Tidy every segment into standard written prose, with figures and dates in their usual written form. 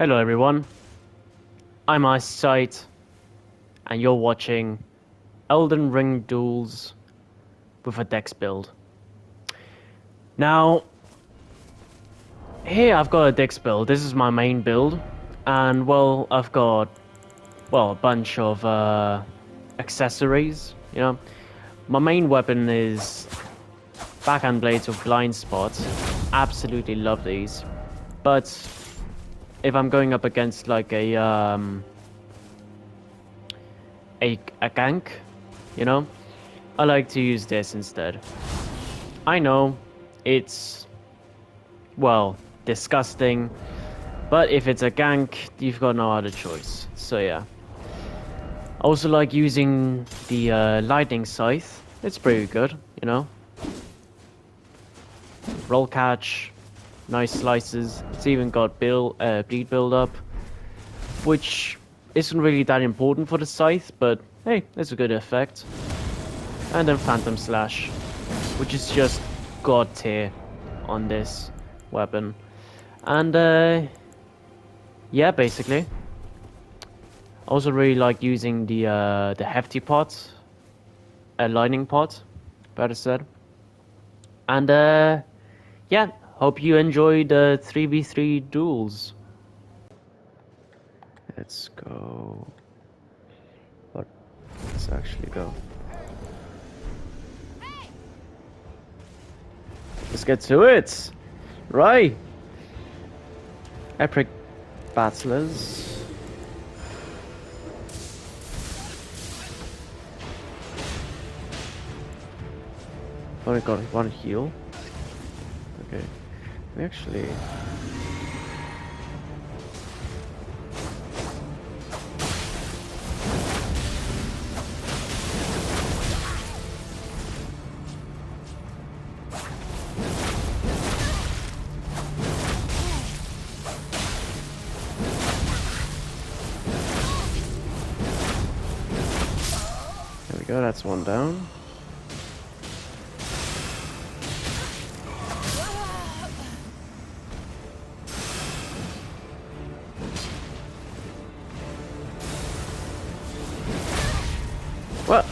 Hello everyone, I'm Eyesight, and you're watching Elden Ring Duels with a Dex build. Now, here I've got a Dex build. This is my main build, and well, I've got a bunch of accessories. My main weapon is backhand blades with blind spot. Absolutely love these, but if I'm going up against like a gank, I like to use this instead. I know it's, well, disgusting, but if it's a gank, you've got no other choice. So yeah. I also like using the lightning scythe. It's pretty good. Roll catch, nice slices. It's even got bleed build up, which isn't really that important for the scythe, but hey, it's a good effect. And then phantom slash, which is just god tier on this weapon. And yeah, basically. I also really like using the hefty pot, lightning pot, better said. And yeah, hope you enjoyed the 3v3 duels. Let's go. Let's actually go. Let's get to it. Right. Epic battlers. Only got one heal. Okay. We actually... There we go, that's one down. What?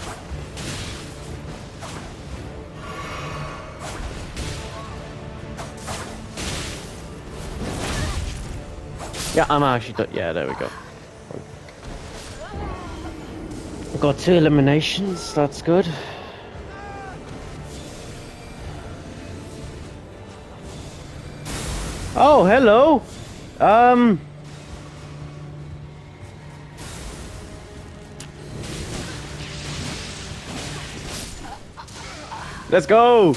Yeah, I'm actually... Yeah, there we go. Got 2 eliminations, that's good. Oh, hello! Let's go!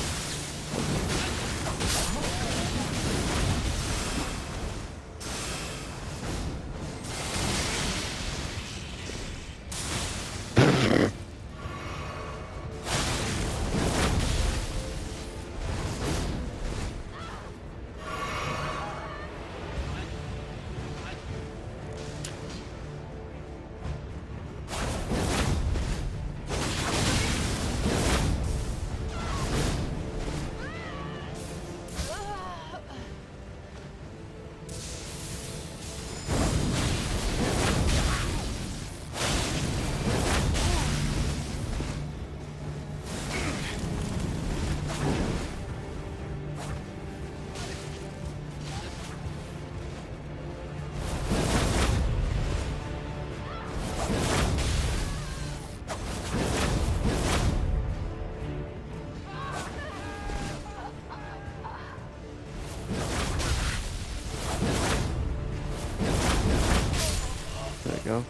There we go.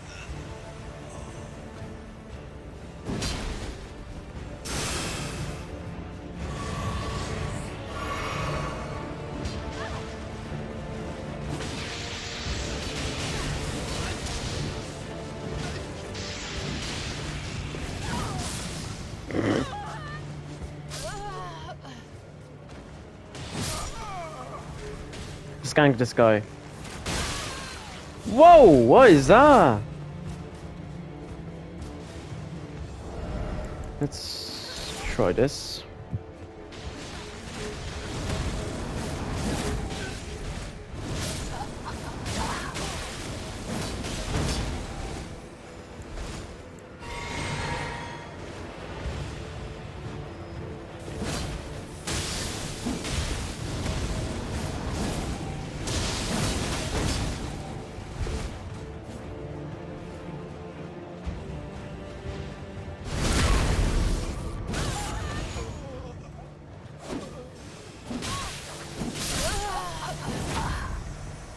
Skank this guy. Whoa, what is that? Let's try this.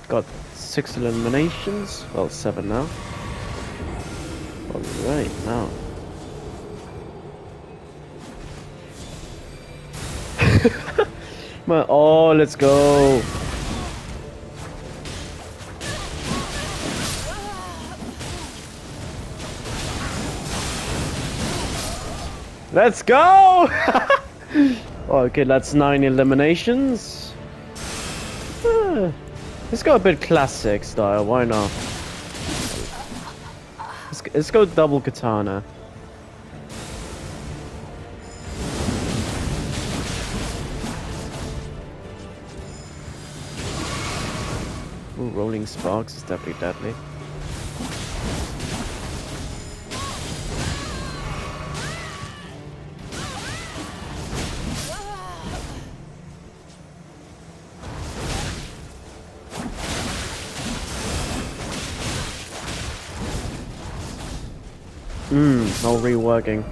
Got 6 eliminations. Well, 7 now. Alright, now. Oh, let's go. Let's go! Okay, that's 9 eliminations. Let's go a bit classic style, why not? Let's go double katana. Ooh, rolling sparks is definitely deadly. All reworking.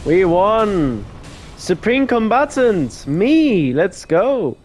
We won! Supreme Combatant! Me! Let's go!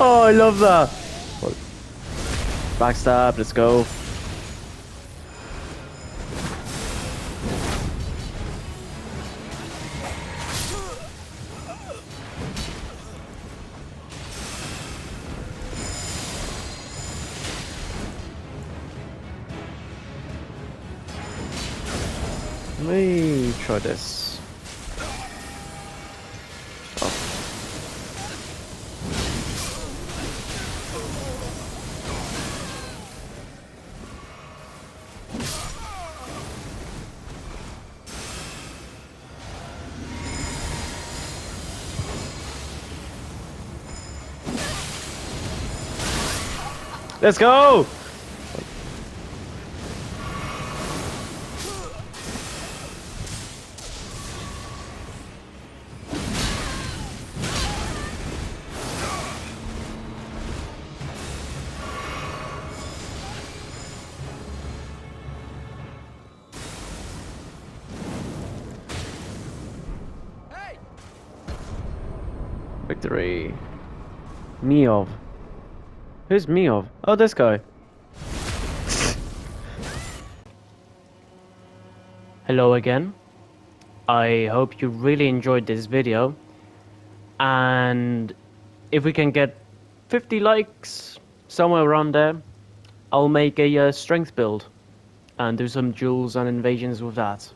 Oh, I love that. Backstab, let's go. Let me try this. Oh. Let's go! Victory. Meov. Who's Meov? Oh, this guy. Hello again. I hope you really enjoyed this video. And if we can get 50 likes, somewhere around there, I'll make a strength build and do some duels and invasions with that.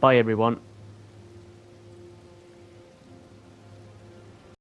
Bye everyone.